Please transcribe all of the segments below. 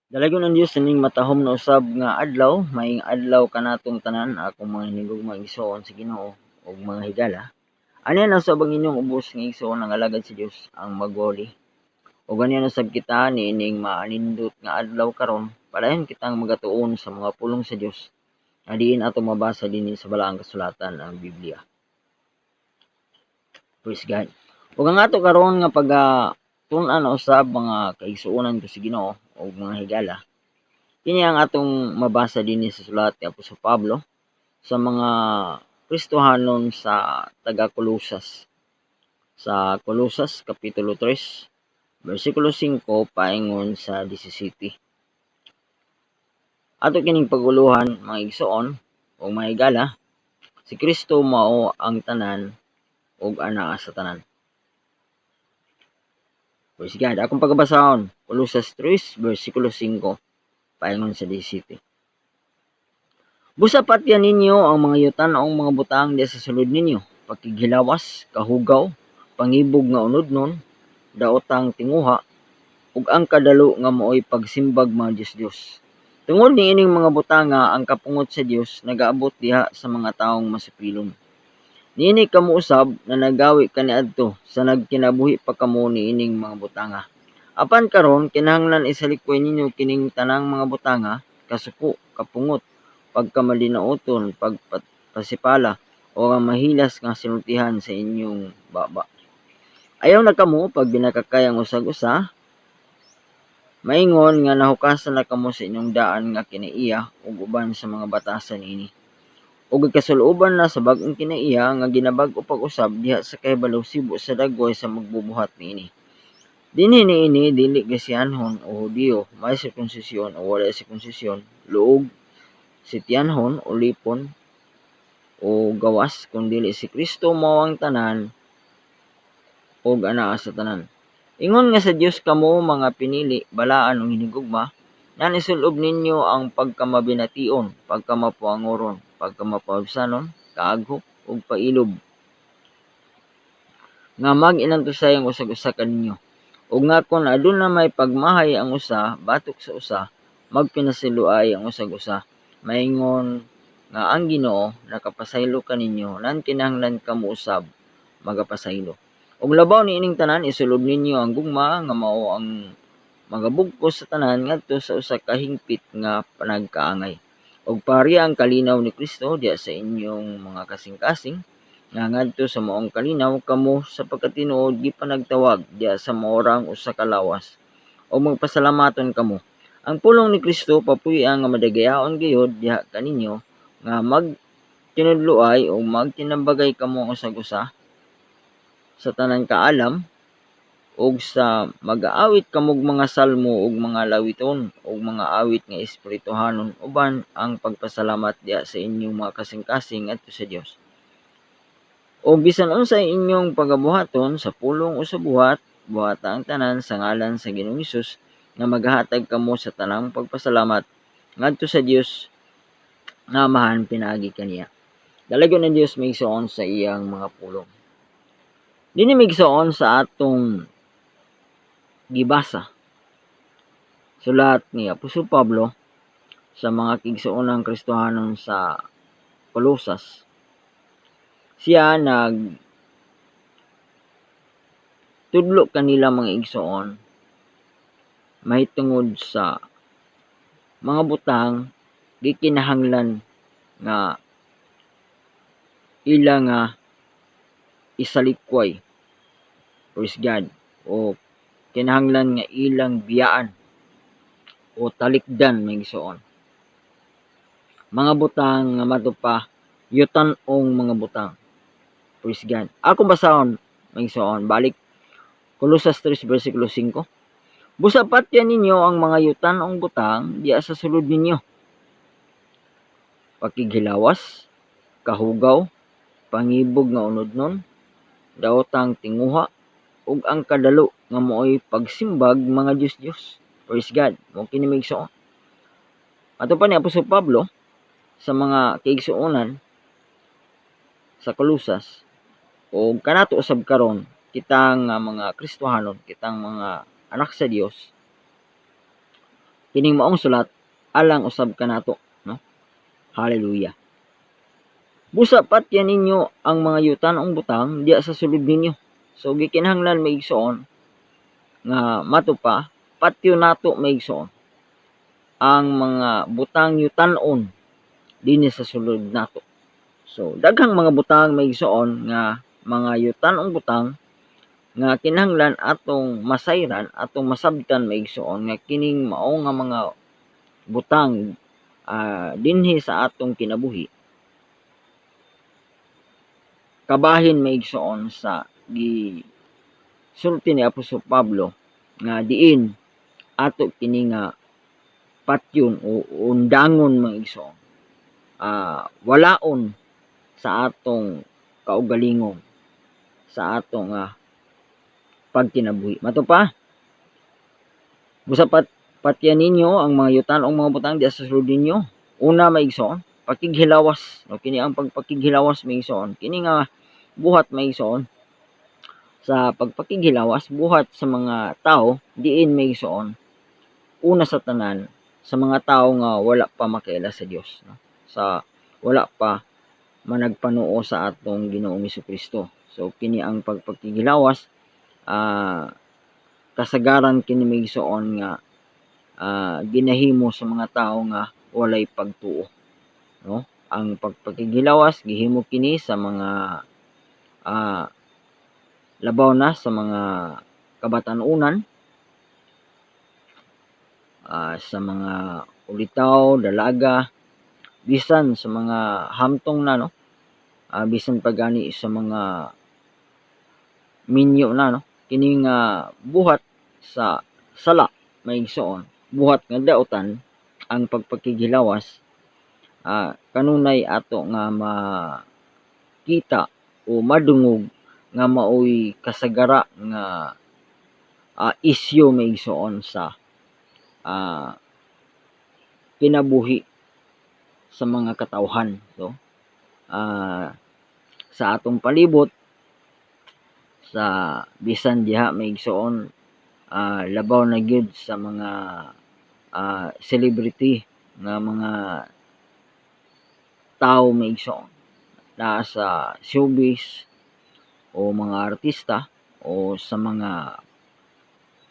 Dalagon ang Dios sining matahom na usab nga adlaw, maayong adlaw kanatong tanan akong mga hinigugma igsoon sa Ginoo ug mga higala. Ani na usab ang inyong ubos nga igsoon ang alagad sa Dios ang magwali. Ug ganiya usab kita niining maanindot nga adlaw karon, padayon kitang magatuon sa mga pulong sa Dios nga diin ato mabasa dinhi sa balaang kasulatan ang Biblia. Praise God. Ug ang ato karon nga tun-an usab mga kaigsuonan ko sa Ginoo ug mga higala. Kini ang atong mabasa dinhi sa sulat ni Apostol Pablo sa mga Kristohanon sa taga Colosas. Sa Colosas kapitulo 3 bersikulo 5 paingon sa 17. Ato kining paguluhan mga igsoon o mga higala, si Kristo mao ang tanan ug anaa sa tanan. Praise God. Akong pagbasahon, Colosas 3 bersikulo 5 paingon sa 17. Busa patyan ninyo ang mga yutan o mga butang di sa sulod ninyo, pagkighilawas, kahugaw, pangibog nga unodnon, daotang tinguha, ug ang kadalo nga mooy pagsimbag mga Dios-Dios. Tungod ni ining mga butanga ang kapungot sa Dios nagaabot diha sa mga taong masipilon. Niini kamo usab na nagawi kaniadto sa nagkinabuhi pa kamo niining mga butanga. Apan karon kinahanglan isalikoy ninyo kining tanang mga butanga, kasuko, kapungot, pagkamalinaoton, pagpasipala, o ang mahilas nga sinultihan sa inyong baba. Ayaw na kamo pag binakakay ang usag-usa, maingon nga nahukasan na kamo sa inyong daan nga kinaiya ug uban sa mga batasan ini. Ug kasuluban na sa bag-ong kinaiya nga ginabag-o pag-usab diha sa kahibalo sibo sa dagway sa magbubuhat niini. Dinhi niini dili Gresianhon o Hudiyo, may sirkunsisyon o wala sirkunsisyon, luog, sityanhon o lipon o gawas, kundi si Kristo mao ang tanan ug anaa sa tanan. Ingon nga sa Dios kamo mga pinili, balaan ug hinigugma, nan isulob ninyo ang pagkamabination, pagkamapuangoron, pagkamapawsanon, kaaghop ug pailob. Nga mag-inantusay ang usag-usa kaninyo. Ug nga kun aduna may pagmahay ang usa batok sa usa, magpinasiluay ang usag-usa. Maingon nga ang Ginoo nakapasaylo kaninyo, nan kinahanglan kamo usab magapasaylo. Ug labaw niining tanan isulob ninyo ang gugma nga mao ang magabugkos sa tanan ngadto sa usa ka hingpit nga panagkaangay. Ug pareha ang kalinaw ni Kristo diha sa inyong mga kasing-kasing, nga ngadto sa maong kalinaw kamo sa pagkatinuod gipanagtawag diha sa maorang usa ka lawas. O magpasalamaton kamo. Ang pulong ni Kristo papuy-an nga madagayaon gayud diha kaninyo nga magtinudloay o magtinambagay kamo usag-usa sa tanan kaalam ug sa mag-aawit kamog mga salmo ug mga lawiton ug mga awit nga espirituhanon uban ang pagpasalamat diha sa inyong mga kasing-kasing ngadto sa Dios. O bisan unsay inyong pagabuhaton sa pulong o sa buhat, buhata ang tanan sa ngalan sa Ginoong Hesus nga maghatag kamo sa tanang pagpasalamat ngadto sa Dios nga amahan pinaagi kaniya. Dalagon ng Dios migsoon sa iyang mga pulong. Dinhi migsoon sa atong gibasa. Sulat ni Apostol Pablo sa mga kigsuonang Kristohanon sa Colosas. Siya tudlo kanila mga igsoon mahitungod sa mga butang gikinahanglan nga ila nga isalikway. Praise God. O kinahanglan nga ilang biyaan o talikdan may igsoon. Mga butang nga matupa yutan-ong mga butang. Praise God. Ako basahon may igsoon balik Colosas 3 bersikulo 5. Busa patyan ninyo ang mga yutan-ong butang diya sa sulod ninyo. Pakighilawas, kahugaw, pangibog nga unodnon, daotang tinguha, ug ang kadalo nga mooy pagsimbag mga Dios-Dios. Praise God. Mo kini migsoon. Ato pa ni Apostol Pablo sa mga kaigsuonan sa Colosas o kanato usab karon kitang mga Kristohanon, kitang mga anak sa Dios, kining maong sulat alang usab kanato, no? Hallelujah. Busa patyan ninyo ang mga yutan-ong butang diya sa sulod ninyo. So gikinahanglan maigsoon nga matupa patyo nato maigsoon ang mga butang yutan-on dinhi sa sulod nato. So daghang mga butang maigsoon nga mga yutan-ong butang nga kinahanglan atong masayran, atong masabtan maigsoon nga kining mao nga mga butang dinhi sa atong kinabuhi kabahin maigsoon sa gisulti ni Apostol Pablo nga diin ato kini nga patyon o undangon maigsoon walaon sa atong kaugalingong sa atong pagkinabuhi. Mato pa, busa patyan ninyo ang mga yutan-ong mga butang diya sa sulod ninyo. Una maigsoon, pakighilawas. No, kini ang pagpakighilawas maigsoon. Kini nga buhat maigsoon sa pagpakighilawas, buhat sa mga tao diin maigsoon. Una sa tanan sa mga tao nga wala pa makaila sa Dios, no? Sa wala pa managpanuo sa atong Ginoong Hesukristo. So kini ang pagpakighilawas kasagaran kini maigsoon nga ginahimo sa mga tao nga walay pagtuo, no? Ang pagpakighilawas gihimo kini sa mga labaw na sa mga kabatanunan, sa mga ulitaw, dalaga, bisan sa mga hamtong na, no? Bisan pagani sa mga minyo na, no? Kini nga buhat sa sala maigsoon, buhat nga daotan ang pagpakighilawas kanunay ato nga makita o madungog nga maoy kasagara nga isyu maigsoon sa kinabuhi sa mga katawhan. So sa atong palibot, sa bisan diha maigsoon labaw na gyud sa mga celebrity nga mga tao maigsoon na sa showbiz o mga artista o sa mga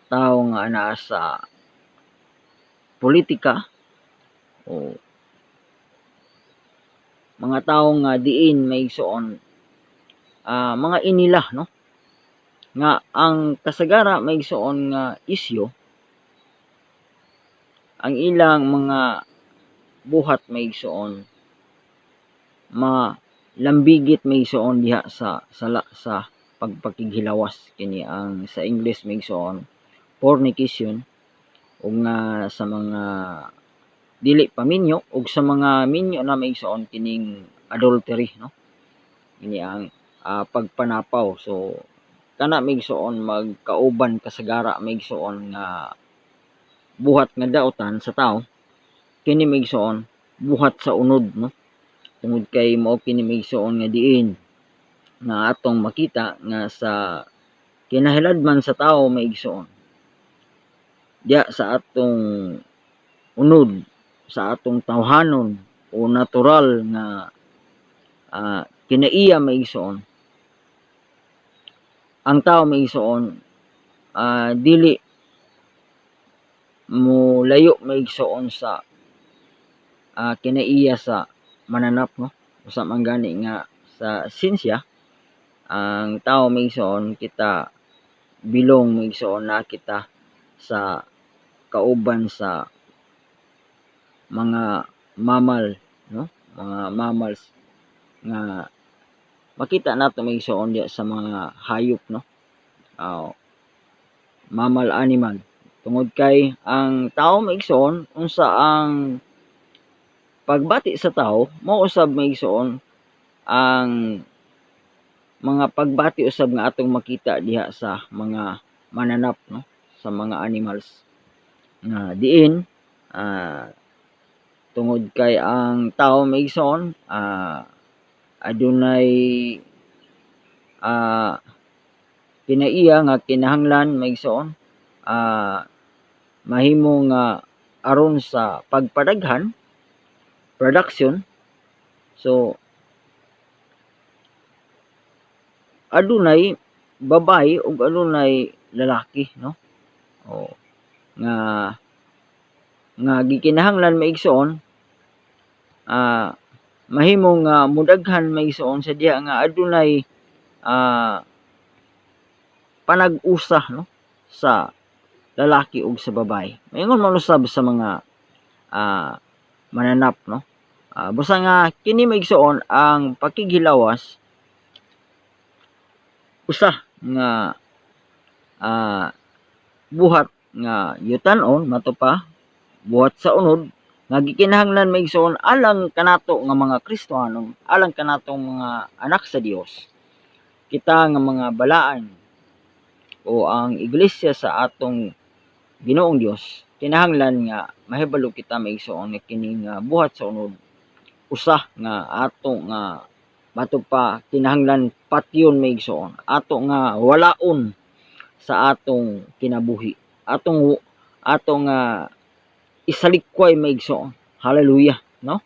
tao nga naa sa politika o mga tao nga diin maigsoon mga inila, no? Nga ang kasagara maigsoon nga isyu ang ilang mga buhat maigsoon malambigit maigsoon diha sa sala sa pagpakighilawas, kini ang sa English maigsoon fornication, ug nga sa mga dili paminyo ug sa mga minyo na maigsoon kining adultery, no? Kini ang pagpanapaw. So kana maigsoon magkauban kasagara maigsoon nga buhat nga daotan sa tao, kini maigsoon buhat sa unod, no? Tungod kay mao kini maigsoon nga diin nga atong makita nga sa kinahiladman sa tao maigsoon diya sa atong unod, sa atong tawhanon o natural nga kinaiya maigsoon ang tao maigsoon dili mo layo maigsoon sa kinaiya sa mananap, no? Usa man gani nga sa sinsya ang tao maigsoon kita bilong maigsoon na kita sa kauban sa mga mammal, no? Mga mammals nga makita nato maigsoon diya sa mga hayop, no? Mammal animal. Tungod kay ang tao maigsoon unsa ang pagbati sa tao mao usab maigsoon ang mga pagbati usab nga atong makita diha sa mga mananap, no? Sa mga animals nga diin tungod kay ang tao maigsoon adunay kinaiya nga kinahanglan maigsoon mahimo nga aron sa pagpadaghan, production. So adunay babae ug adunay lalaki, no? O nga gikinahanglan maigsoon mahimong mudaghan maigsoon sa diha nga adunay panag-usa, no, sa lalaki ug sa babae. Maingon man usab sa mga mananap, no, busa nga kini maigsoon ang pakighilawas usa nga buhat nga yutan-on mato pa buhat sa unod nga gikinahanglan maigsoon alang kanato nga mga Kristiyanon, alang kanatong mga anak sa Dios. Kita nga mga balaan o ang iglesia sa atong Ginoong Dios, kinahanglan nga mahibalo kita maigsoon nga kini nga buhat sa unod usa nga ato nga mato pa kinahanglan patyon maigsoon, ato nga walaon sa atong kinabuhi, atong isalikway maigsoon. Hallelujah, no?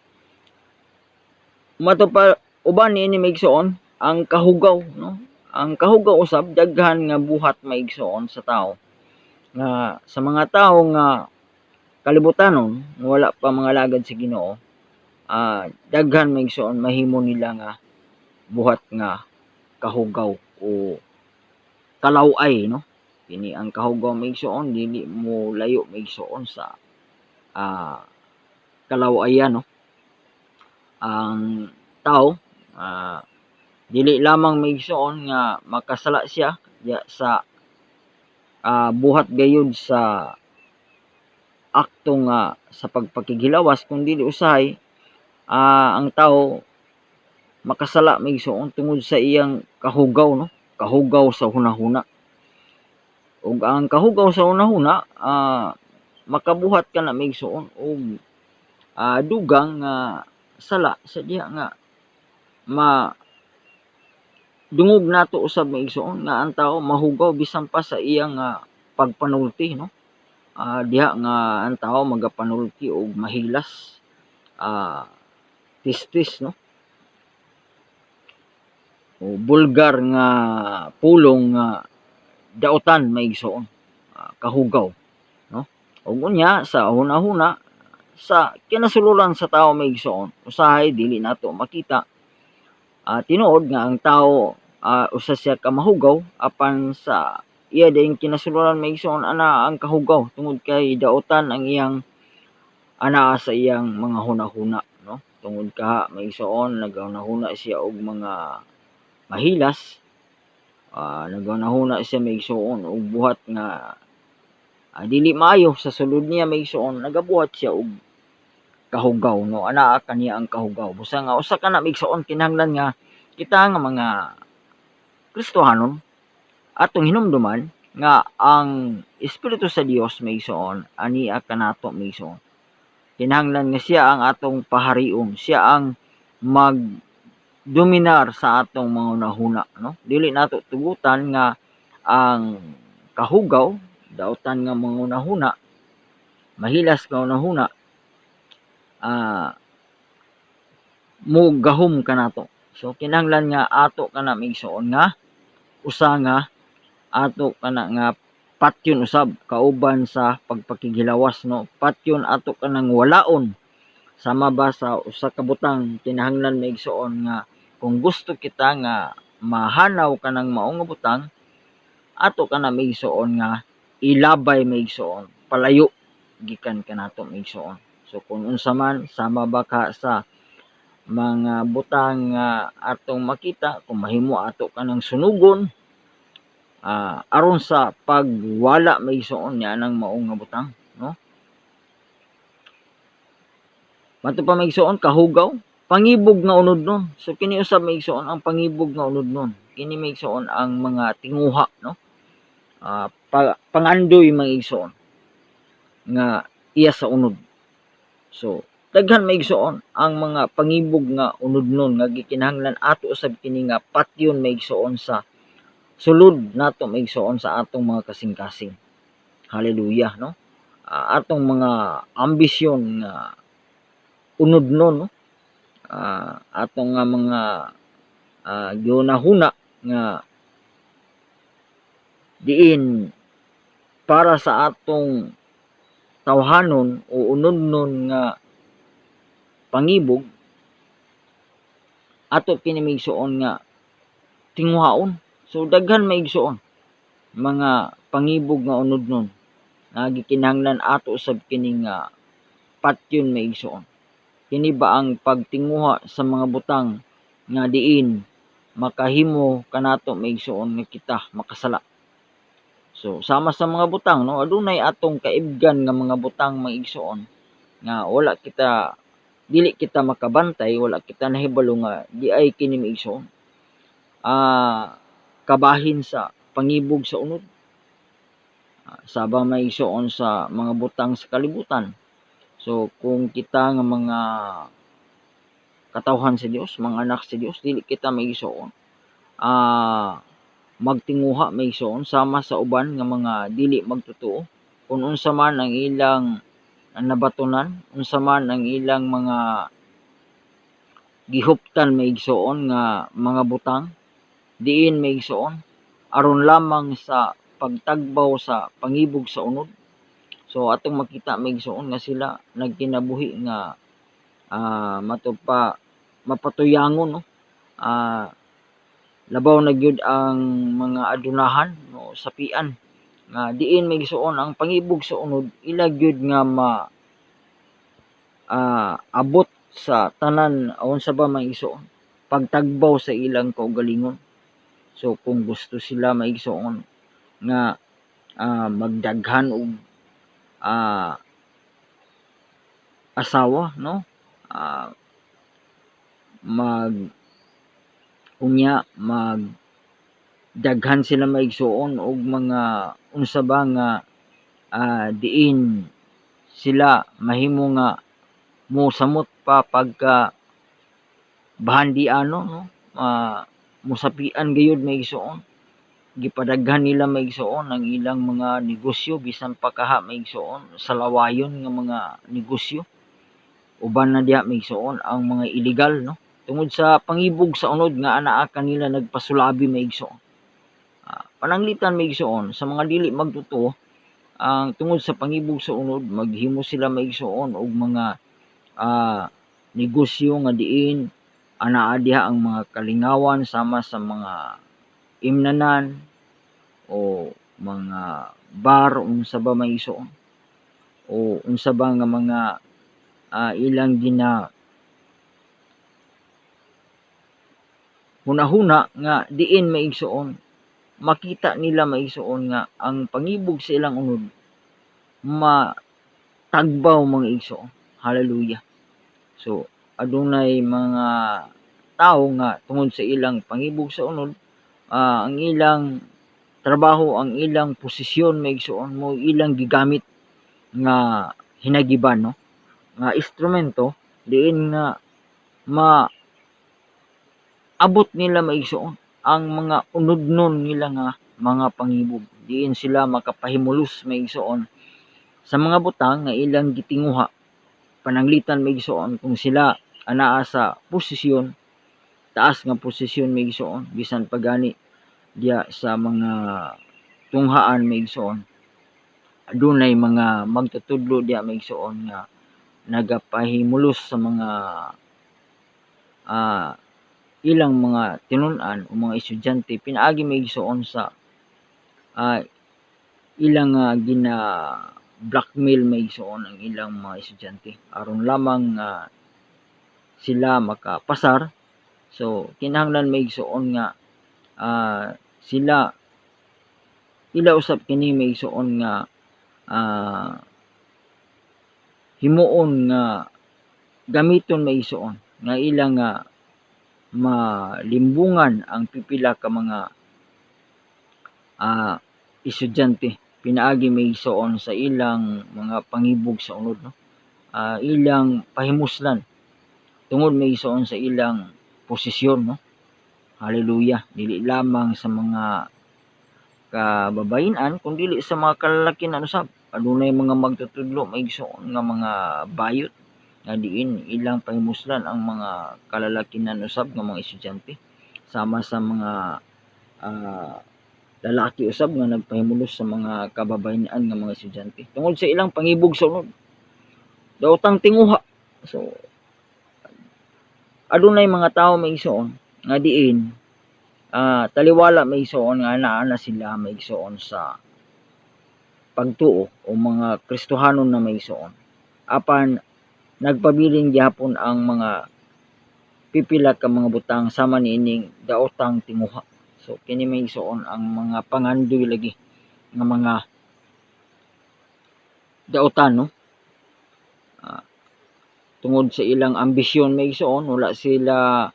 Mato pa uban niini maigsoon ang kahugaw, no? Ang kahugaw usab daghan nga buhat maigsoon sa tao. Nga sa mga tao nga kalibutanon wala pa mga lagad sa Ginoo, daghan maigsoon mahimo nila nga buhat nga kahugaw o kalaway, no? Kini ang kahugaw maigsoon dili mo layo maigsoon sa kalawayan, no? Ang tao dili lamang maigsoon nga makasala siya sa buhat gayud sa akto nga sa pagpakighilawas, kundi usahay ang tao makasala maigsoon tungod sa iyang kahugaw, no? Kahugaw sa hunahuna. Ug ang kahugaw sa hunahuna makabuhat ka na maigsoon og dugang nga sala sa diha nga dungog nato usab maigsoon nga ang tao mahugaw bisan pa sa iyang pagpanulti, no? Diha nga ang tao magapanulti og mahilas, tistis, no? O bulgar nga pulong nga daotan maigsoon, kahugaw, no? Ug unya sa hunahuna sa kinasuluran sa tao maigsoon usahay dili nato makita tinuod nga ang tao usa siya ka mahugaw apan sa iya dayong kinasuluran maigsoon ana ang kahugaw tungod kay daotan ang iyang anaa sa iyang mga hunahuna, no? Tungod ka maigsoon naghunahuna siya og mga mahilas, naghunahuna siya maigsoon og buhat nga dili maayo sa sulod niya maigsoon nagabuhat siya og kahugaw, no? Anaa kaniya ang kahugaw. Busa nga usa ka na maigsoon kinahanglan nga kita nga mga Kristohanon atong hinumduman nga ang Espiritu sa Dios maigsoon ania kanato maigsoon. Kinahanglan nga siya ang atong paharion, siya ang magdominar sa atong mga hunahuna, no? Dili nato tugutan nga ang kahugaw daotan nga mga hunahuna, mahilas nga hunahuna mo gahom kanato. So kinahanglan nga ato kana maigsoon nga usa nga ato kana nga patyon usab kauban sa pagpakighilawas, no? Patyon ato kanang walaon sama ba sa usa ka butang. Kinahanglan maigsoon nga kung gusto kita nga mahanaw kanang mao nga butang ato kana maigsoon nga ilabay maigsoon palayo gikan kanato maigsoon. So kung unsa man sama ba ka sa mga butang atong makita, kung mahimo ato kanang sunugon aron sa pagwala maigsoon niya nang mao nga butang, no? Mato pa maigsoon kahugaw pangibog nga unodnon. So kini usab maigsoon ang pangibog nga unodnon, kini maigsoon ang mga tinguha, no? Pangandoy maigsoon nga iya sa unod. So daghan maigsoon ang mga pangibog nga unodnon nga gikinahanglan ato usab kini nga patyon maigsoon sa sulod nato maigsoon sa atong mga kasing-kasing. Hallelujah, no? atong mga ambisyon nga unodnon, no? Atong nga mga ginahuna nga diin para sa atong tawhanon o unodnon nga pangibog, ato kini maigsuon nga tinguhaon. So daghan maigsuon mga pangibog nga unodnon nga gikinahanglan ato usab kini nga patyon maigsuon. Kini ba ang pagtinguha sa mga butang nga diin makahimo kanato maigsuon nga kita makasala. So sama sa mga butang, no, adunay atong kaibgan nga mga butang maigsuon nga wala kita, dili kita makabantay, wala kita nahibalo nga di ay kini maigsuon kabahin sa pangibog sa unod. Sabang maigsuon sa mga butang sa kalibutan. So kung kita nga mga katawhan sa Dios, mga anak sa Dios, dili kita maigsuon magtinguha maigsuon sama sa uban nga mga dili magtotoo, kung unsa man ang ilang nabatunan, unsa man ang ilang mga gihuptan maigsuon nga mga butang diin maigsuon aron lamang sa pagtagbaw sa pangibog sa unod. So atong makita maigsuon nga sila nagkinabuhi nga mapatuyangon, no? Labaw na gyud ang mga adunahan, no, sapian nga diin maigsuon ang pangibog sa unod ila gyud nga abot sa tanan unsa ba maigsuon pagtagbaw sa ilang kaugalingon. So kung gusto sila maigsuon nga magdaghan og asawa, no, magdaghan sila maigsuon og mga unsa ba nga diin sila mahimo nga mosamot pa pagka bahandiano, no, mosapian gayud maigsuon, gipadaghan nila maigsuon ang ilang mga negosyo bisan pa kaha maigsuon sa lawayon nga mga negosyo, uban na diha maigsuon ang mga illegal, no, tungod sa pangibog sa unod nga anaa kanila nagpasulabi maigsuon. Pananglitan maigsuon sa mga dili magtotoo ang tungod sa pangibog sa unod maghimo sila maigsuon og mga negosyo nga diin anaa diha ang mga kalingawan sama sa mga imnanan o mga bar, unsa ba maigsuon o unsa ba nga mga ilang hunahuna nga diin maigsuon makita nila maigsuon nga ang pangibog sa ilang unod matagbaw mga igsuon. Hallelujah. So adunay mga tao nga tungod sa ilang pangibog sa unod ang ilang trabaho, ang ilang posisyon maigsuon mo ilang gigamit nga hinagiban, no, nga instrumento diin nga abot nila maigsuon ang mga unodnon nila nga mga pangibog. Diin sila makapahimulos maigsuon sa mga butang nga ilang gitinguha. Pananglitan maigsuon kung sila anaa sa posisyon, taas nga posisyon maigsuon bisan pagani diya sa mga tunghaan maigsuon. Adunay mga magtutudlo diya maigsuon nga nagapahimulos sa mga ilang mga tinun-an o mga estudyante pinaagi maigsuon sa ilang gina blackmail maigsuon ang ilang mga estudyante aron lamang sila makapasar. So kinahanglan maigsuon nga sila ila usab kini maigsuon nga himuon nga gamiton maigsuon nga ilang malimbungan ang pipila ka mga estudyante pinaagi maigsuon sa ilang mga pangibog sa unod, no, ilang pahimuslan tungod maigsuon sa ilang posisyon, no. Hallelujah. Dili lamang sa mga kababayen-an kundi sa mga kalalakihan usab. adunay mga magtutudlo maigsoon nga mga bayot nga diin ilang pahimuslan ang mga kalalakinan usab nga mga estudyante sama sa mga lalaki usab nga nagpahimulos sa mga kababayen-an nga mga estudyante tungod sa ilang pangibog sa unod daotang tinguha. So adunay mga tawo maigsoon nga diin taliwala maigsoon nga naa sila maigsoon sa pagtuo o mga Kristohanon na maigsoon apan nagpabiling gyapon ang mga pipila ka mga butang sama niining daotang tinguha. So kini maigsoon ang mga pangandoy lagi nga mga daotan no. Tungod sa ilang ambisyon maigsoon wala sila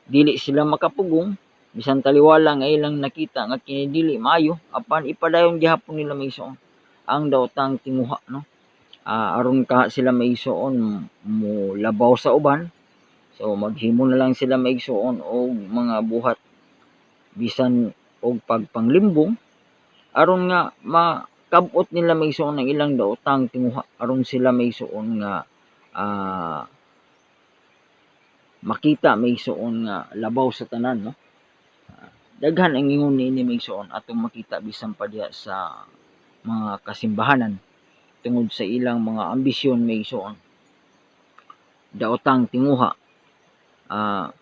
dili sila makapugong bisan taliwala nga ilang nakita nga kini dili maayo apan ipadayon gihapon nila maigsoon ang daotang tinguha no. Aron ka sila maigsoon mo labaw sa uban. So maghimo na lang sila maigsoon og mga buhat bisan og pagpanglimbong aron nga makab-ot nila maigsoon ang ilang daotang tinguha aron sila maigsoon nga makita maigsoon nga labaw sa tanan no. Daghan ang ingon niini maigsoon atong makita bisan pa diha sa mga kasimbahanan tungod sa ilang mga ambisyon maigsoon daotang tinguha.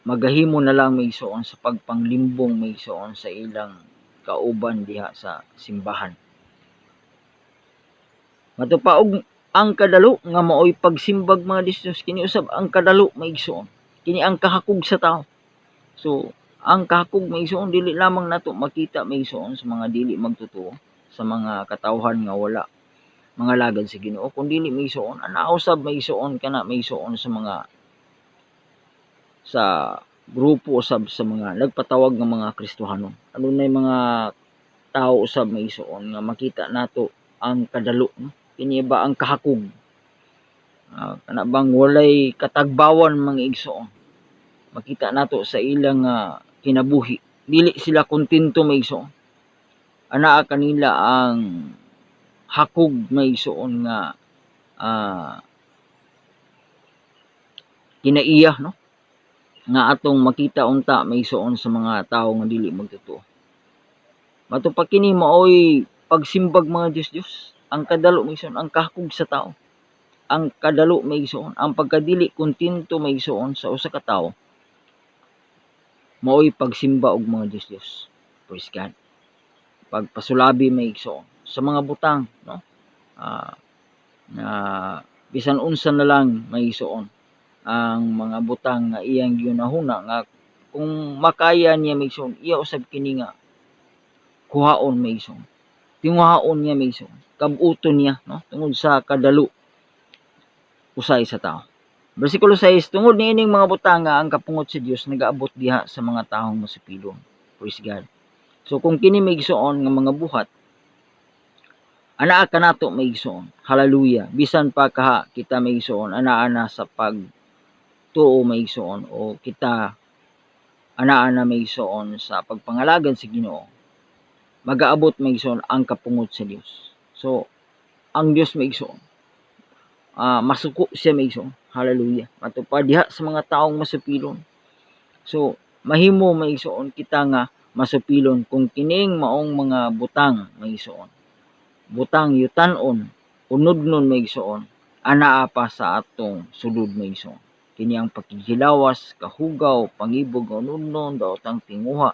Magahimo na lang maigsoon sa pagpanglimbong maigsoon sa ilang kauban diha sa simbahan. Matupaog ang kadalo nga maoy pagsimbag mga Dios kini usab ang kadalo maigsoon. Kini ang kahakog sa tao. So ang kahakog maigsoon dili lamang nato makita maigsoon sa mga dili magtotoo sa mga katawhan nga wala mga lagad sa Ginoo kun dili maigsoon ana usab maigsoon kana maigsoon sa grupo usab sa mga nagpatawag nga mga Kristohanon. Adunay mga tao usab maigsoon nga makita nato ang kadalo no? Kini ba ang kahakog kana bang walay katagbawan mga igsoon makita nato sa ilang kinabuhi dili sila kontento maigsoon anaa kanila ang hakog maigsoon nga kinaiya no nga atong makita unta maigsoon sa mga tawo nga dili magtotoo. Matupa kini maoy pagsimbag mga Dios ang kadalo maigsoon ang kahakog sa tao. Ang kadalo maigsoon ang pagkadili kontento maigsoon sa usa ka tawo maoy pagsimba og mga Dios. Praise God. Pagpasulabi maigsoon sa mga butang no na bisan unsa na lang maigsoon ang mga butang nga iyang ginahuna nga kung makaya niya maigsoon iya usab kini nga kuhaon maigsoon tinguhaon niya maigsoon kab-uton niya no tungod sa kadalo usay sa tao. Bersikulo 6 tungod niining mga butang nga ang kapungot sa Dios nagaabot diha sa mga taong masupilon. Praise God. So kung kini maigsoon nga mga buhat anaa kanato maigsoon. Hallelujah. Bisan pa kaha kita maigsoon anaa na sa pagtuo maigsoon o kita anaa na maigsoon sa pagpangalagad sa Ginoo. Magaabot maigsoon ang kapungot sa Dios. So ang Dios maigsoon masuko siya maigsoon. Hallelujah. Matupad diha sa mga taong masupilon. So mahimo maigsoon kita nga masupilon kung kining maong mga butang maigsoon. Butang yutan-on, unodnon maigsoon, anaa pa sa atong sulod maigsoon. Kini ang pakigilawas, kahugaw, pangibog unodnon, daotang tinguha,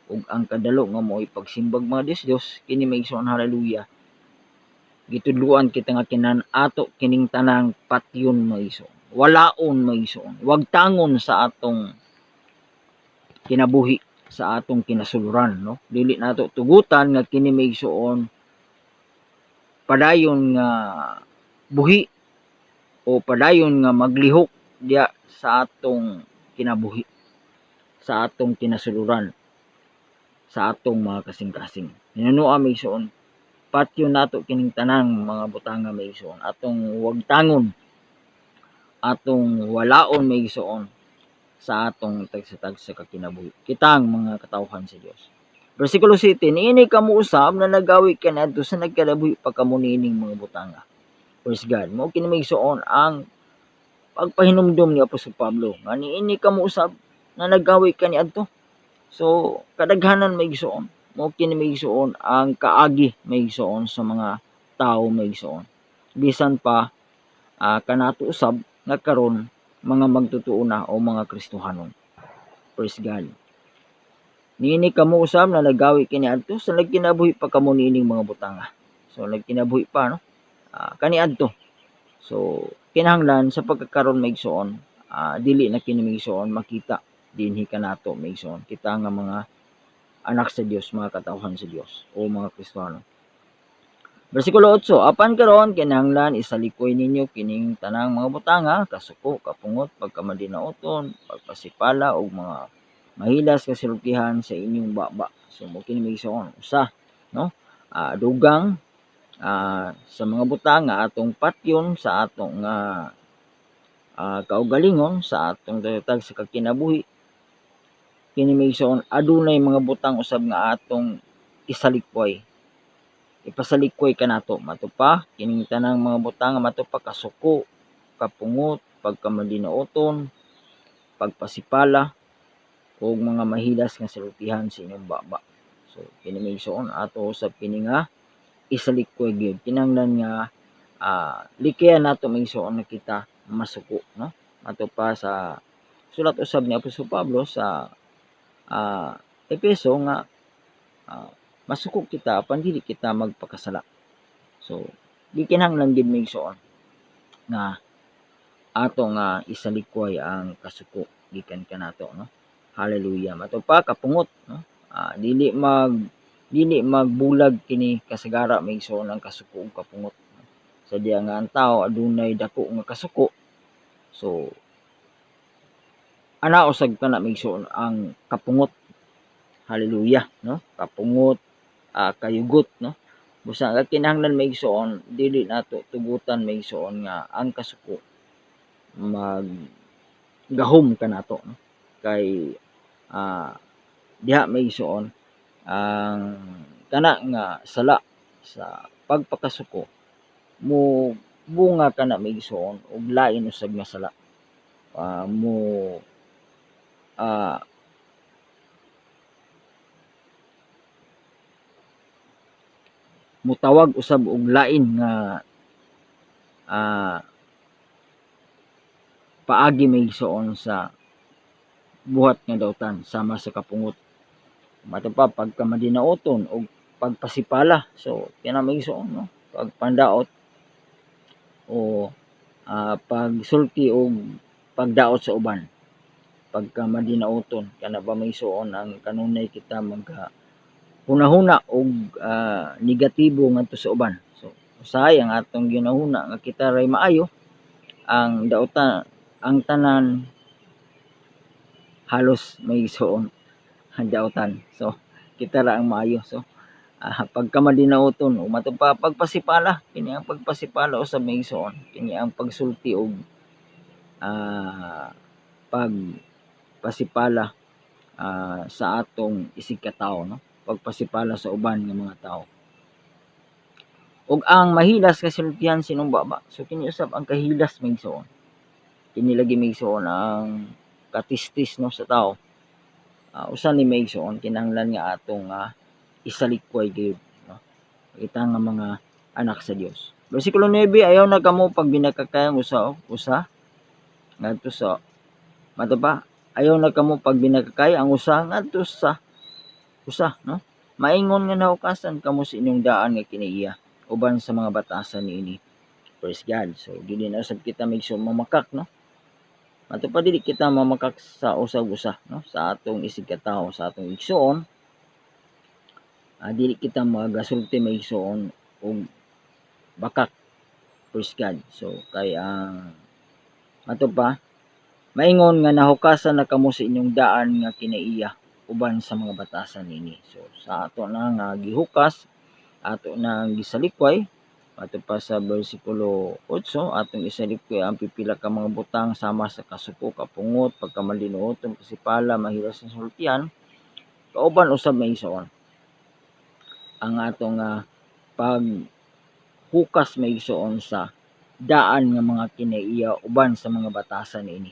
ug ang kadalo nga mo'y pagsimbag mga Dios kini maigsoon. Hallelujah. Gitudluan kita nga ato kining tanang patyon maigsoon. Walaon maigsoon. Wag tangon sa atong kinabuhi, sa atong kinasuluran no. Dili nato tugutan nga kini maigsoon padayon nga buhi o padayon nga maglihok diya sa atong kinabuhi, sa atong kinasuluran, sa atong mga kasing-kasing. Hinunua maigsoon patyon nato kining tanang mga butanga maigsoon atong wag tangon, atong walaon maigsoon sa atong tagsa-tagsa ka kinabuhi kitang mga katawhan sa Dios. Versikulo 7, niini kamo usab na nagawi kaniadto sa nagkalabuhi pa kamo niining mga butanga. Praise God. Mao kini migsuon ang pagpahinumdom ni Apostol Pablo nga niini kamo usab na nagawi kaniadto. So kadaghanan migsuon. Mao kini migsuon ang kaagi migsuon sa mga tao migsuon. Bisan pa kanato usab nga karon mga magtotoo na o mga Kristohanon. Praise God. Niini kamo usab na nagawi kaniadto sa nagkinabuhi pa kamo niining mga butanga. So nagkinabuhi pa no. Kaniadto. So kinahanglan sa pagkakaron maigsoon, dili na kini maigsoon makita dinhi kanato maigsoon. Kita nga mga anak sa Dios, mga katawhan sa Dios o mga Kristiyano. Versikulo 8, apan karon kinahanglan isalikoy ninyo kining tanang mga butanga, kasuko, kapungot, pagkamadinaoton, pagpasipala og mga mahilas kasultihan sa inyong baba. So mo kini maigsoon usa, no? Dugang sa mga butanga atong patyon sa atong kaugalingon sa atong tatag sa kakinabuhi. Kini maigsoon adunay mga butang usab nga atong isalikway. Ipasalikway kanato matupa kining tanang mga butang matupa kasuko, kapungot, pagkamadinaoton, pagpasipala ug mga mahilas nga salutihan sa inyong baba. So kini maigsoon ato usab kini nga isalikway gyud. Kinahanglan nga likihan nato maigsoon na kita masuko, no? Matupa sa sulat usab ni Apostol Pablo sa Efeso nga masuko kita apan dili kita magpakasala. So di kinahanglan gid maigsoon nga ato nga isalikway ang kasuko gikan kanato, no? Hallelujah. Matupa kapungot, no? Dili magbulag kini kasagara maigsoon ang kasuko ug kapungot. Sadya nga ang tao adunay dako nga kasuko. So ana usab kana maigsoon ang kapungot. Hallelujah, no? Kapungot, kayugot, no? Busa nga kinahanglan maigsoon dili nato tugutan maigsoon nga ang kasuko maggahom kanato, no? Kay diha maigsoon ang kana nga sala sa pagpakasuko mo bunga kana maigsoon og lain usab nga sala. Mutawag usab og lain nga paagi maigsoon sa buhat nga dautan sama sa kapungot. Matupa pagkamadinaoton og pagpasipala. So kana maigsoon, no? Pagpandaot o pagsulti og pagdaot sa uban. Pagkamadinaoton kana ba maigsoon ang kanunay kita hunahuna og negatibo ngadto sa uban. So usahay ang atong ginahuna nga kita ray maayo ang dautan ang tanan halos maigsoon ang dautan. So kita ra ang maayo. So pagkamadinaoton o matupa pagpasipala, kini ang pagpasipala usab maigsoon. Kini ang pagsulti og pagpasipala sa atong isig katawo, no? Pagpasipala sa uban nga mga tao. Ug ang mahilas kasultihan sinong baba. So kini usab ang kahilas maigsoon. Kini lagi maigsoon ang katistis, no, sa tao. Usa ni maigsoon kinahanglan nga atong isalikway gyud, no? Kita nga mga anak sa Dios. Versikulo 9, ayaw na kamo pag binakakayang usa ngadto sa matupa. Ayaw na kamo pag binakakay ang usa ngadto sa usa, no? Maingon nga nahukasan kamo sa inyong daan nga kiniiya uban sa mga batasan niini. Praise God. So dili na usab kita maigsoon mamakak, no? Matupa dili kita mamakak sa usag-usa, no? Sa atong isig katawo, sa atong igsoon. Dili kita magasulti maigsoon og bakak. Praise God. So kay matupa maingon nga nahukasan na kamo sa inyong daan nga kinaiya uban sa mga batasan nini. So sa ato na nga gihukas, ato na gisalikway, ato pa sa versikulo 8, atong isalikway ang pipila ka mga butang sama sa kasuko, kapungot, pagkamalinoton, kasipala, mahilas sa sultian, kauban usab maigsoon. ang atong paghukas maigsoon sa daan nga mga kinaiya uban sa mga batasan niini.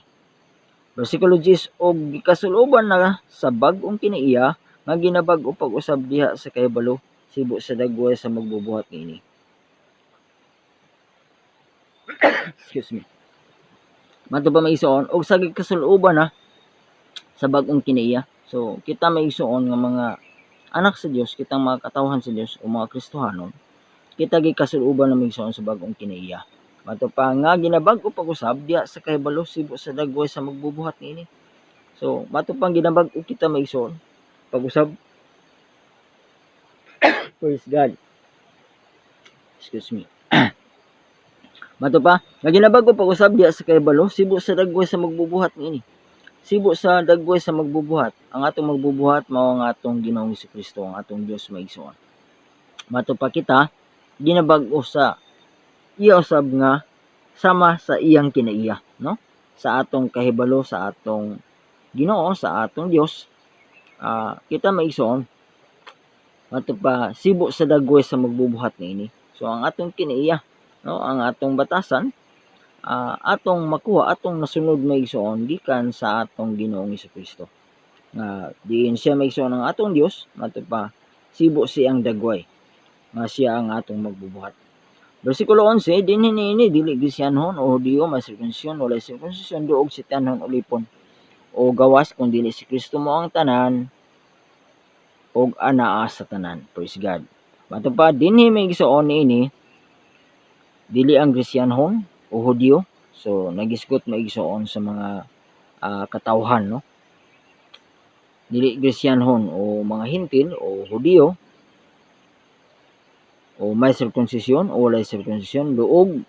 Bersikulo 10, og gikasuloban na sa bag-ong kinaiya nga ginabag-o pag-usab diha sa kahibalo sibo sa dagway sa magbubuhat niini. Excuse me. Mato pa maigsoon og sa gikasuloban na sa bag-ong kinaiya. So kita maigsoon nga mga anak sa Dios, kitang mga katawhan sa Dios o mga Kristohanon, kita gikasuloban na maigsoon sa bag-ong kinaiya. Mato pa nga ginabag-o pag-usab diha sa kahibalo sibo sa dagway sa magbubuhat niini. So mato pang ginabag-o kita maigsoon pag-usab. Praise God. Excuse me. Mato pa nga ginabag-o pag-usab diha sa kahibalo sibo sa dagway sa magbubuhat niini. Sibo sa dagway sa magbubuhat. Ang atong magbubuhat mao ang atong Ginoong Jesucristo, ang atong Dios maigsoon. Mato pa kita ginabag-o sa iya usab nga sama sa iyang kinaiya, no? Sa atong kahibalo, sa atong Ginoo, sa atong Dios, kita maigsoon. Mato pa sibo sa dagway sa magbubuhat niini. So ang atong kinaiya, no, ang atong batasan, atong makuha, atong nasunod maigsoon gikan sa atong Ginoong Jesucristo. Diin siya maigsoon ang atong Dios, mato pa sibo siyang dagway nga siya ang atong magbubuhat. Bersikulo 11, dinhi niini dili Grisyanhon o Hudiyo may sirkunsisyon walay sirkunsisyon duog sityanhon o lipon o gawas kun dili si Kristo mo ang tanan og anaa sa tanan. Praise God. Mato pa dinhi maigsoon niini dili ang Grisyanhon o Hudiyo. So nagisgot maigsoon sa mga katawhan, no? Dili Grisyanhon o mga Hintil o Hudiyo o may sirkunsisyon o walay sirkunsisyon, luog,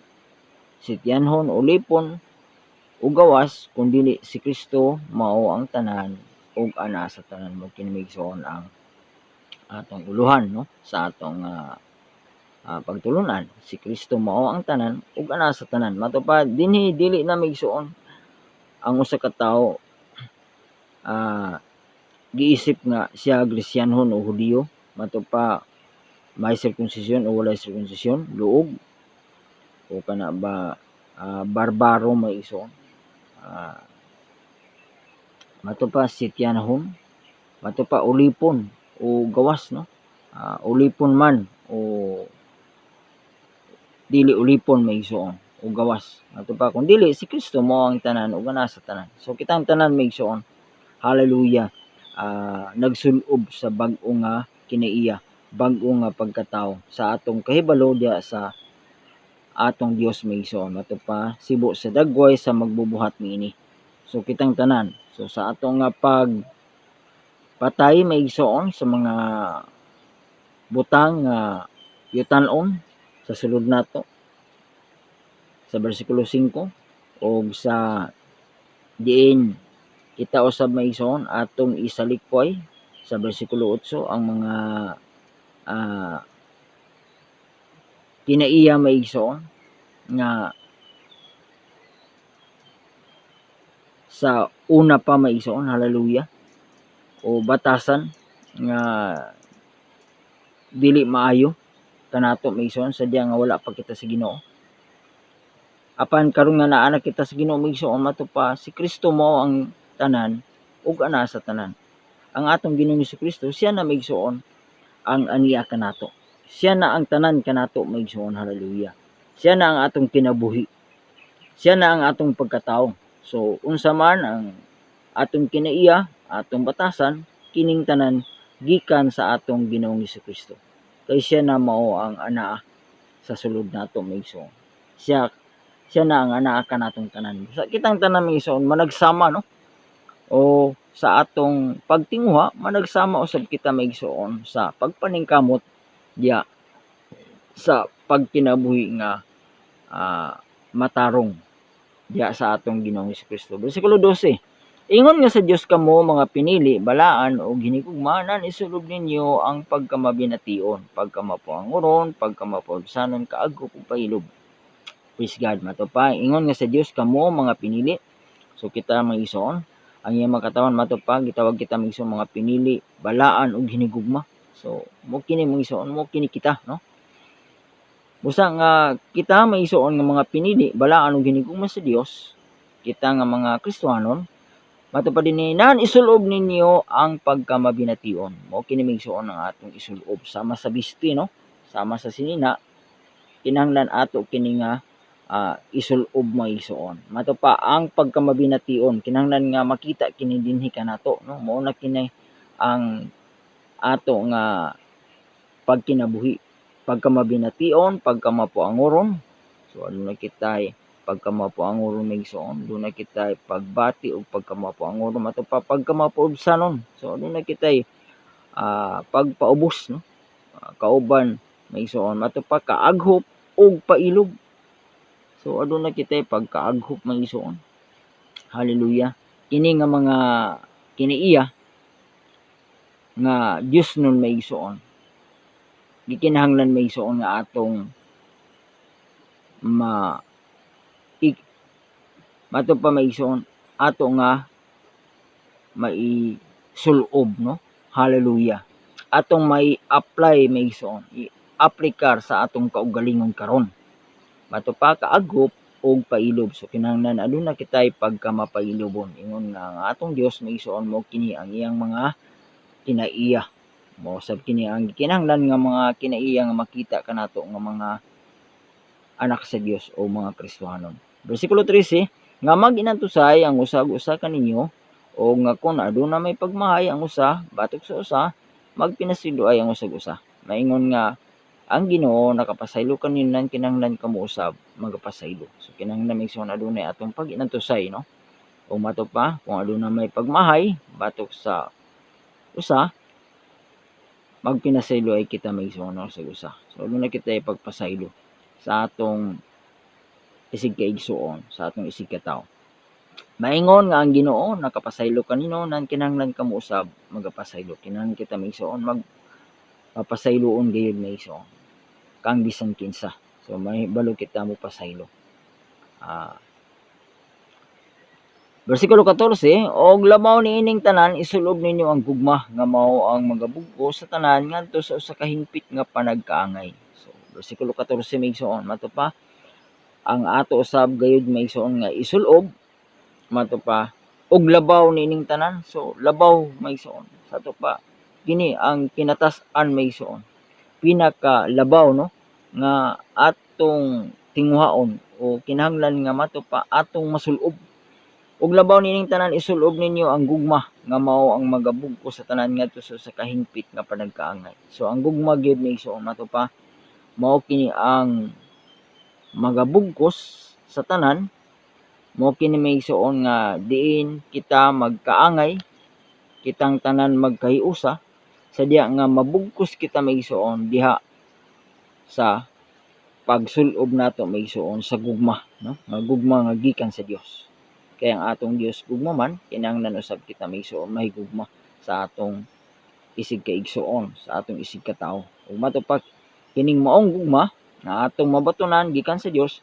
sityanhon o lipon, o gawas, kung dili si Kristo mao ang tanan ug ana sa tanan. Mo kinimigsoon ang atong uluhan, no, sa atong pagtulunan. Si Kristo mao ang tanan ug ana sa tanan. Mato pa dinhi dili na migsuon ang usa ka tawo giisip nga siya Grisyanhon o Hudiyo. Mato pa may sirkunsisyon o walay sirkunsisyon, luog o kana ba barbaro may ison. Mato pa sityanhon, mato pa ulipon o gawas, no? Ulipon man o dili ulipon may ison o gawas. Mato pa kung dili si Kristo mo ang tanan ug ana sa tanan. So kitang tanan may ison. Hallelujah. Nagsulob sa bag-o nga kinaiya, bag-o nga pagkatao sa atong kahibalo diha sa atong Dios may ison. Mato pa sibo sa dagway sa magbubuhat niini. So kitang tanan. So sa atong nga patay may ison sa mga butang nga yutan-on sa sulod nato sa bersikulo 5 o sa diin kita usab may ison atong isalikway sa bersikulo 8 ang mga kinaiya may ison nga sa una pa may ison, hallelujah, o batasan nga dili maayo kanato may ison sadya nga wala pa kita sa Ginoo. Apan karon nga naa na kita sa Ginoo may ison, mato pa si Kristo mo ang tanan ug ana sa tanan. Ang atong Ginoong Jesucristo siya na may ison ang aniya kanato. Siya na ang tanan kanato may ison, hallelujah. Siya na ang atong kinabuhi. Siya na ang atong pagkatao. So unsa man ang atong kinaiya, atong batasan, kining tanan gikan sa atong Ginoong Jesucristo. Kay siya na mao ang anaa sa sulod nato may ison. Siya na ang anaa kanatong tanan. Sa kitang tanan may ison managsama, no? O sa atong pagtinguha managsama usab kita may ison sa pagpaningkamot diya sa pagkinabuhi nga matarong diya sa atong Ginoong Jesucristo. Bersikulo 12. Ingon nga sa Dios kamo mga pinili, balaan o hinigugmanan isulob ninyo ang pagkamabination, pagkamapuanguron, pagkamapulsanon kaagko ug pailob. Praise God. Mato pa ingon nga sa Dios kamo mga pinili. So kita may ison ang iyang makatawan, mato pa gitawag kita may ison mga pinili, balaan ug hinigugma So mo kini mo isuon, mo kini kita, no? Busa nga kita may isuon nga mga pinili balaan og ginigugma sa Dios, kita nga mga Kristiyanon, matupad dinhi nan isulob ninyo ang pagkamabination. Mao kini migsuon ang atong isulob sama sa bisti, no? Sama sa sinina, kinahanglan ato kini nga isulob maigsuon. Matupa ang pagkamabination, kinahanglan nga makita kini dinhi kanato, no? Mao na kini ang ato nga pagkinabuhi, pagkamabination, pagkamapuangoron. So aduna kitay pagkamapuangoron migsuon, aduna kitay pagbati og pagkamapuangoron matupa pagkamapuubsanon. So aduna kitay pagpaubos, no? Kauban migsuon matupa kaaghop og pailog. So aduna kitay pagkaaghop migsuon. Hallelujah. Kini nga mga kiniiya nga Dios nun migsuon, gikinahanglan migsuon nga atong matupa migsuon ato nga maisulob, no? Hallelujah. Atong may apply migsuon, i-aplikar sa atong kaugalingon karon. Matupa kaaghop og pailob. So kinahanglan aduna kitay pagkamapailobon. Ingon nga ang atong Dios migsuon mo kini ang iyang mga kinaiya. Mo sab kini ang kinahanglan nga mga kinaiya nga makita kanato nga mga anak sa Dios o mga Kristiyanon. Bersikulo 13, nga mag-inantusay ang usa kaninyo o nga kun aduna may pagmahay ang usa batok sa usa, magpinasiluay ang usag-usa. Maingon nga ang Ginoo nakapasaylo kaninan kinahanglan kamo usab magapasaylo. So kinahanglan migsuon adunay atong pag-inantusay, no? O matupa kung aduna may pagmahay batok sa usa, magpinasaylo ay kita migsuon sa usa. So aduna kita pagpasaylo sa atong isig kaigsuon, sa atong isig katawo. Maingon nga ang Ginoo nakapasaylo kanino nan kinahanglan kamo usab magapasaylo. Kinahanglan kita migsuon magpapasayloon gayud migsuon kang bisan kinsa. So may balo kita mo pasaylo. Bersikulo 14, og labaw niining tanan isulob ninyo ang gugma nga mao ang magabugko sa tanan ngadto sa usa ka hingpit nga panagkaangay. So bersikulo 14 migsuon matupa ang ato usab gayud migsuon nga isulob matupa og labaw niining tanan. So labaw migsuon sa ato pa kini ang kinatas-an migsuon, pinaka labaw, no, nga atong tinguhaon o kinahanglan nga matupa atong masulob. Og labaw nining tanan isulob ninyo ang gugma nga mao ang magabugko sa tanan ngadto sa kahingpit nga panagkaangay. So ang gugma gyud migsuon matupa mao kini ang magabugkos sa tanan, mao kini migsuon nga diin kita magkaangay, kitang tanan magkahiusa, sadya nga mabugkos kita migsuon diha sa pagsulob nato migsuon sa gugma, no? Nga gugma nga gikan sa Dios. Kaya ang atong Dios gugma man, kinahanglan usab kita migsuon mahigugma sa atong isig kaigsuon, sa atong isig katawo. Ug matupak kining maong gugma na atong mabatunan gikan sa Dios,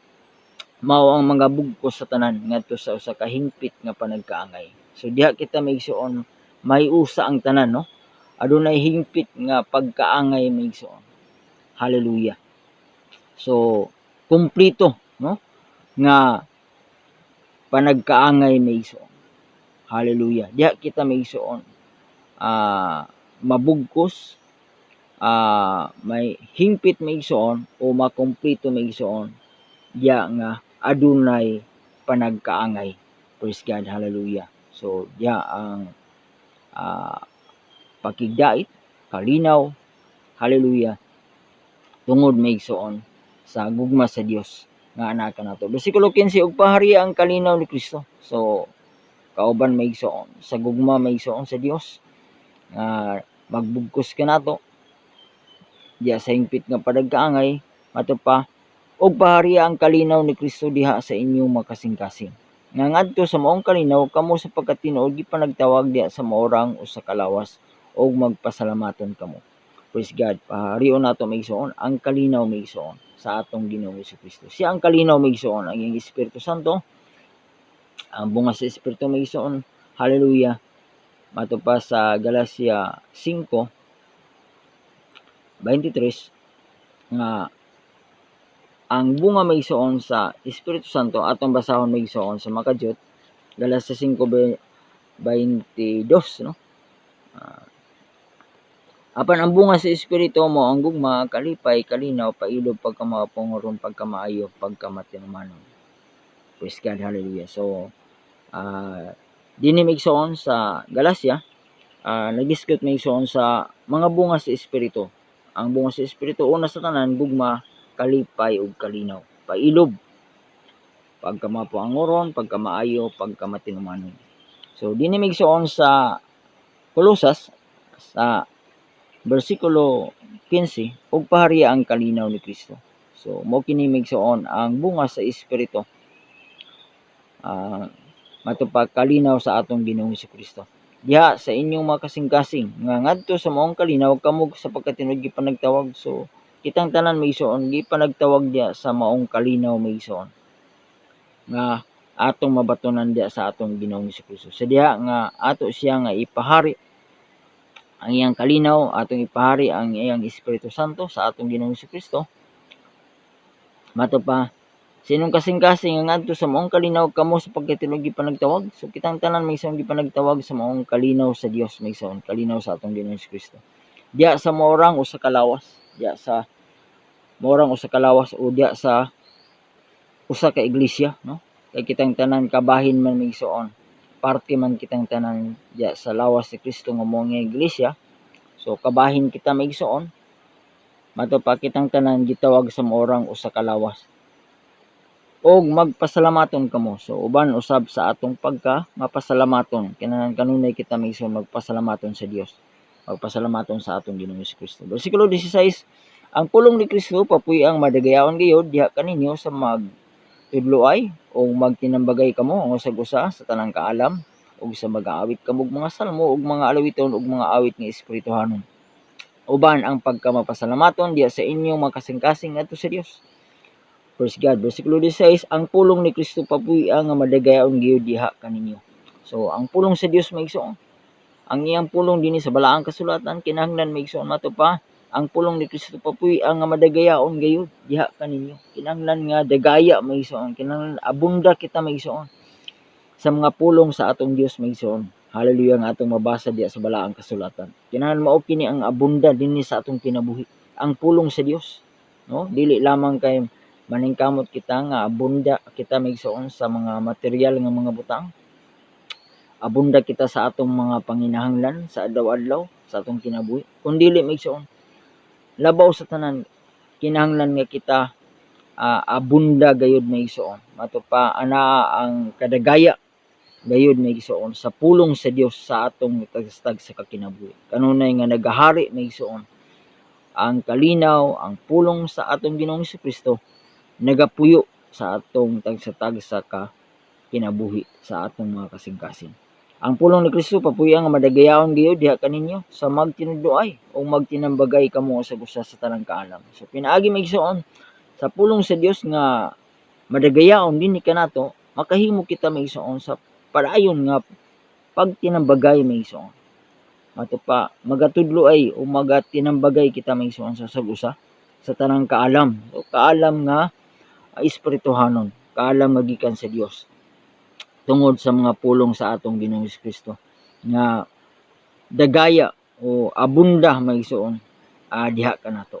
mao ang mga bugkos sa tanan ngadto sa usa ka hingpit nga panagkaangay. So diha kita migsuon mahiusa ang tanan, no? Adunay hingpit nga pagkaangay migsuon. Hallelujah. So kumplito, no, nga panagkaangay migsuon. Hallelujah. Diha kita migsuon mabugkos, may hingpit migsuon o makumplito migsuon diha nga adunay panagkaangay. Praise God. Hallelujah. So diha ang pakigdait, kalinaw, hallelujah, tungod migsuon sa gugma sa Dios nga anak nato. Bersikulo 15, og pahariya ang kalinaw ni Kristo. So kauban migsuon sa gugma migsuon sa Dios nga magbugkos kanato diha sa hingpit nga panagkaangay matupa og pahariya ang kalinaw ni Kristo diha sa inyong makasing-kasing. Nga ngadto sa maong kalinaw kamo sa pagkatinuod gipanagtawag diha sa maorang usa ka lawas og magpasalamaton kamo. Praise God. Pahariyon nato migsuon ang kalinaw migsuon sa atong Ginoong Jesucristo. Siya ang kalinaw migsuon, ang iyang Espiritu Santo, ang bunga sa Espiritu migsuon. Hallelujah. Matupa sa Galacia 5 23 nga ang bunga may igsoon sa Espiritu Santo atong basahon may igsoon sa Makadyot Galacia 5:22 no. Apan ang bunga sa Espiritu mo ang gugma, kalipay, kalinaw, pailob, pagkamaapungoron, pagkamaayo, pagkamatinumanon. Praise God, hallelujah. So dinhi maigsoon sa Galacia, nag-discuss maigsoon sa mga bunga sa Espiritu. Ang bunga sa Espiritu una sa tanan gugma, kalipay ug kalinaw, pailob, pagkamapuangoron, pagkamaayo, pagkamatinumanon. So dinhi maigsoon sa Kolosas sa bersikulo 15 ug pahariya ang kalinaw ni Kristo. So mo kini maigsoon ang bunga sa Espiritu. Matupag kalinaw sa atong Ginoong Kristo. Diha sa inyong mga kasing-kasing nga ngadto sa maong kalinaw kamo sa pagkatinud gipanagtawag. So kitang tanan maigsoon gipanagtawag diha sa maong kalinaw maigsoon nga atong mabatonan diha sa atong Ginoong Kristo. Sa diha nga ato siya nga ipahari ang iyang kalinaw, atong ipahari ang iyang Espiritu Santo sa atong Ginoong Kristo. Mato pa sinong kasing-kasing nga ngadto sa maong kalinaw kamo sa pagkatinud gipanagtawag. So kitang tanan maigsoon gipanagtawag sa maong kalinaw sa Dios maigsoon, kalinaw sa atong Ginoong Kristo. Diya sa morang usa ka lawas, diya sa morang usa ka lawas o diya sa usa ka iglesia, no? Kay kitang tanan kabahin man maigsoon. Parte man kitang tanan diya sa lawas ni Kristo nga mao nga iglesia. So kabahin kita maigsoon. Mato pa kitang tanan gitawag sa morang usa ka lawas. Og magpasalamaton kamo. So uban usab sa atong pagka mapasalamaton kinahanglan kanunay kita maigsoon magpasalamaton sa Dios. Magpasalamaton sa atong Ginoong Kristo. Bersikulo 16, ang pulong ni Kristo papuy-ang madagayaon gayud diha kaninyo sa magtudloay o magtinambagay kamo ang usag-usa sa tanang kaalam ug sa mag-aawit kamo og mga salmo ug mga alawiton ug mga awit nga espirituhanon. Uban ang pagkamapasalamaton diha sa inyong mga kasing-kasing ngadto sa Dios. Praise God. Bersikulo 16, ang pulong ni Kristo papuy-ang nga madagayaon gayud diha kaninyo. So ang pulong sa Dios maigsoon. Ang iyang pulong dinhi sa balaang kasulatan kinahanglan maigsoon mato pa ang pulong ni Kristo papuy-ang nga madagayaon gayud diha kaninyo. Kinahanglan nga dagaya maigsoon, kinahanglan abunda kita maigsoon sa mga pulong sa atong Dios maigsoon. Hallelujah nga atong mabasa diha sa balaang kasulatan. Kinahanglan mao kini ang abunda dinhi sa atong kinabuhi. Ang pulong sa Dios, no? Dili lamang kay maningkamot kita nga abunda kita maigsoon sa mga material nga mga butang. Abunda kita sa atong mga panginahanglan sa adlaw-adlaw sa atong kinabuhi. Kun dili maigsoon, labaw sa tanan kinahanglan nga kita abunda gayud maigsoon. Mato pa ana ang kadagaya gayud maigsoon sa pulong sa Dios sa atong tagstag sa kakinabuhi. Kanunay nga nagahari maigsoon. Ang kalinaw, ang pulong sa atong Ginoong Kristo nagapuyo sa atong tagsa-tagsa ka kinabuhi sa atong mga kasing-kasing. Ang pulong ni Kristo papuy-ang nga madagayaon gayud diha kaninyo sa magtinudloay o magtinambagay kamo sa usa sa tanang kaalam. So pinaagi maigsoon sa pulong sa Dios nga madagayaon dinhi kanato, makahimo kita maigsoon sa padayon nga pagtinambagay maigsoon. Mato pa magatudloay o magatinambagay kita maigsoon sa usag-usa sa tanang kaalam. So kaalam nga espirituhanon, kaalam nga gikan sa Dios tungod sa mga pulong sa atong Ginoong Kristo nga dagaya o abunda maigsoon diha kanato.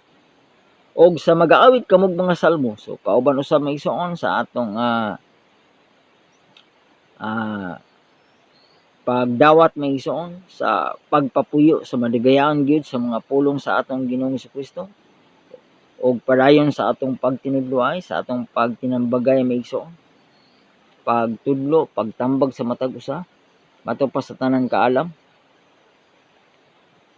Og sa mag-aawit kamog mga salmo, so kauban usab maigsoon sa atong pagdawat maigsoon sa pagpapuyo sa madagayaon gyud sa mga pulong sa atong Ginoong Kristo og padayon sa atong pagtinudloay, sa atong pagtinambagay maigsoon, pagtudlo, pagtambag sa matag usa, mato pa sa tanan kaalam,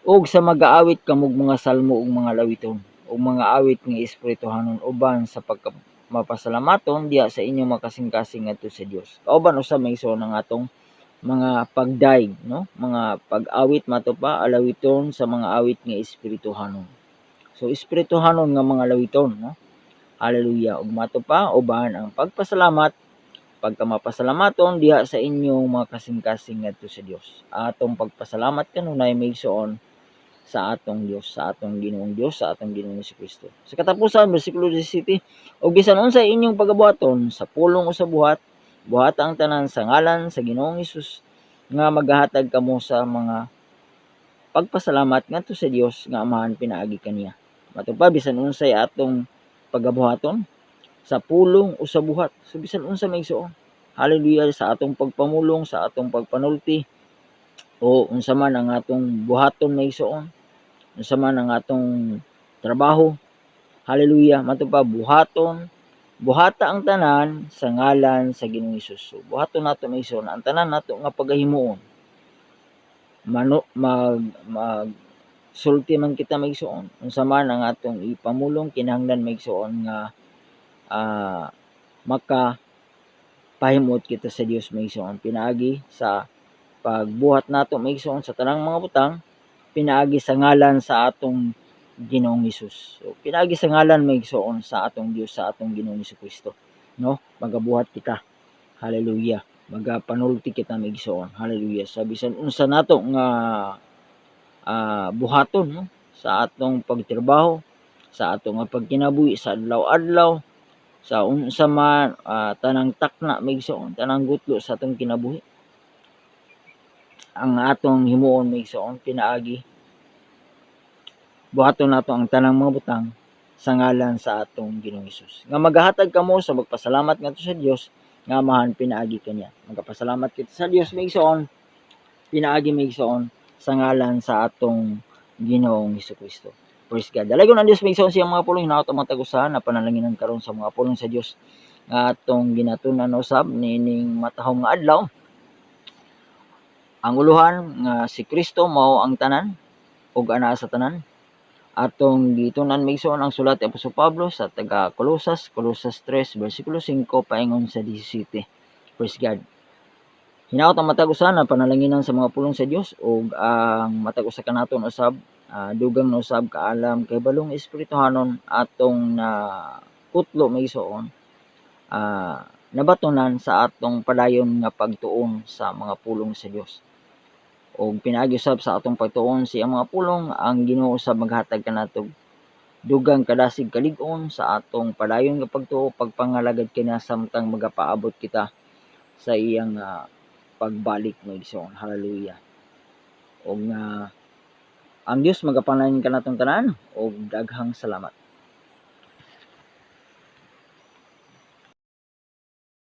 og sa mag-aawit kamog mga salmo ug mga lawiton ug mga awit nga espirituhanon uban sa pagmapasalamaton diha sa inyong mga kasing-kasing ngadto sa Dios. Kauban usab maigsoon ang atong mga pagdaig, no? Mga pag-awit mato pa alawiton sa mga awit nga espirituhanon. So espirituhanon nga mga lawiton, no? Hallelujah. Ug mato pa uban ang pagpasalamat, pagkamapasalamaton diha sa inyong mga kasing-kasing ngadto sa Dios. Atong pagpasalamat kanunay maigsoon sa atong Dios, sa atong Ginoong Dios, sa atong Ginoong Jesucristo. Sa katapusan, bersikulo 17, o bisan unsa inyong pagabuhaton sa pulong o sa buhat, buhata ang tanan sa ngalan sa Ginoong Hesus nga maghahatag kamo sa mga pagpasalamat ngadto sa Dios nga Amahan pinaagi kaniya. Mato pa bisan unsay atong pagabuhaton sa pulong o sa buhat. So bisan unsa may igsoon. Hallelujah sa atong pagpamulong, sa atong pagpanulti o unsa man ang atong buhaton may igsoon. Unsa man ang atong trabaho. Hallelujah. Mato pa buhaton, buhata ang tanan sa ngalan sa Ginoong Hesus. So, buhaton nato may igsoon ang tanan nato nga pagahimuon. Mag sulti man kita maigsoon unsa man ang atong ipamulong kinahanglan maigsoon nga maka pahimot kita sa Dios maigsoon pinaagi sa pagbuhat nato maigsoon sa tanang mga butang pinaagi sa ngalan sa atong Ginoong Hesus. So pinaagi sa ngalan maigsoon sa atong Dios sa atong Ginoong Jesucristo, no? Magabuhat kita. Hallelujah. Magapanulti kita maigsoon. Hallelujah. Sa bisan unsa nato nga buhaton, no? Sa atong pagtrabaho, sa atong pagkinabuhi sa adlaw-adlaw, sa unsa man tanang takna maigsoon, tanang gutlo sa atong kinabuhi. Ang atong himuon maigsoon pinaagi buhaton nato ang tanang mga butang sa ngalan sa atong Ginoong Hesus. Nga maghahatag kamo sa magpasalamat ngadto sa Dios nga Amahan pinaagi kaniya. Magpasalamat kita sa Dios maigsoon, pinaagi maigsoon sa ngalan sa atong Ginoong Jesucristo. Praise God. Dalagon ang Dios maigsoon siyang mga pulong hinaot ang matagusahan na panalangin karon sa mga pulong sa Dios nga atong ginatunan usab nining matahong nga adlaw. Ang uluhan nga si Kristo mao ang tanan ug anaa sa tanan. Atong gitunan maigsoon ang sulat ni Apostol Pablo sa taga Colosas 3 bersikulo 5 paingon sa 17. Praise God. Hinaot ang matag usa na panalanginan sa mga pulong sa Dios ug ang matag usa kanaton usab dugang na usab kaalam kay balong espirituhanon atong na kutlo maigsoon nabatunan sa atong padayon nga pagtuon sa mga pulong sa Dios. O pinaagi usab sa atong pagtuon sa mga pulong ang Ginoo usab maghatag kanatog dugang kadasig kalig-on sa atong padayon nga pagtuo pagpangalagad kaniya samtang magapaabot kita sa iyang pagbalik maigsoon. Hallelujah. Og ang Dios magapanalangin kanatong tanan og daghang salamat.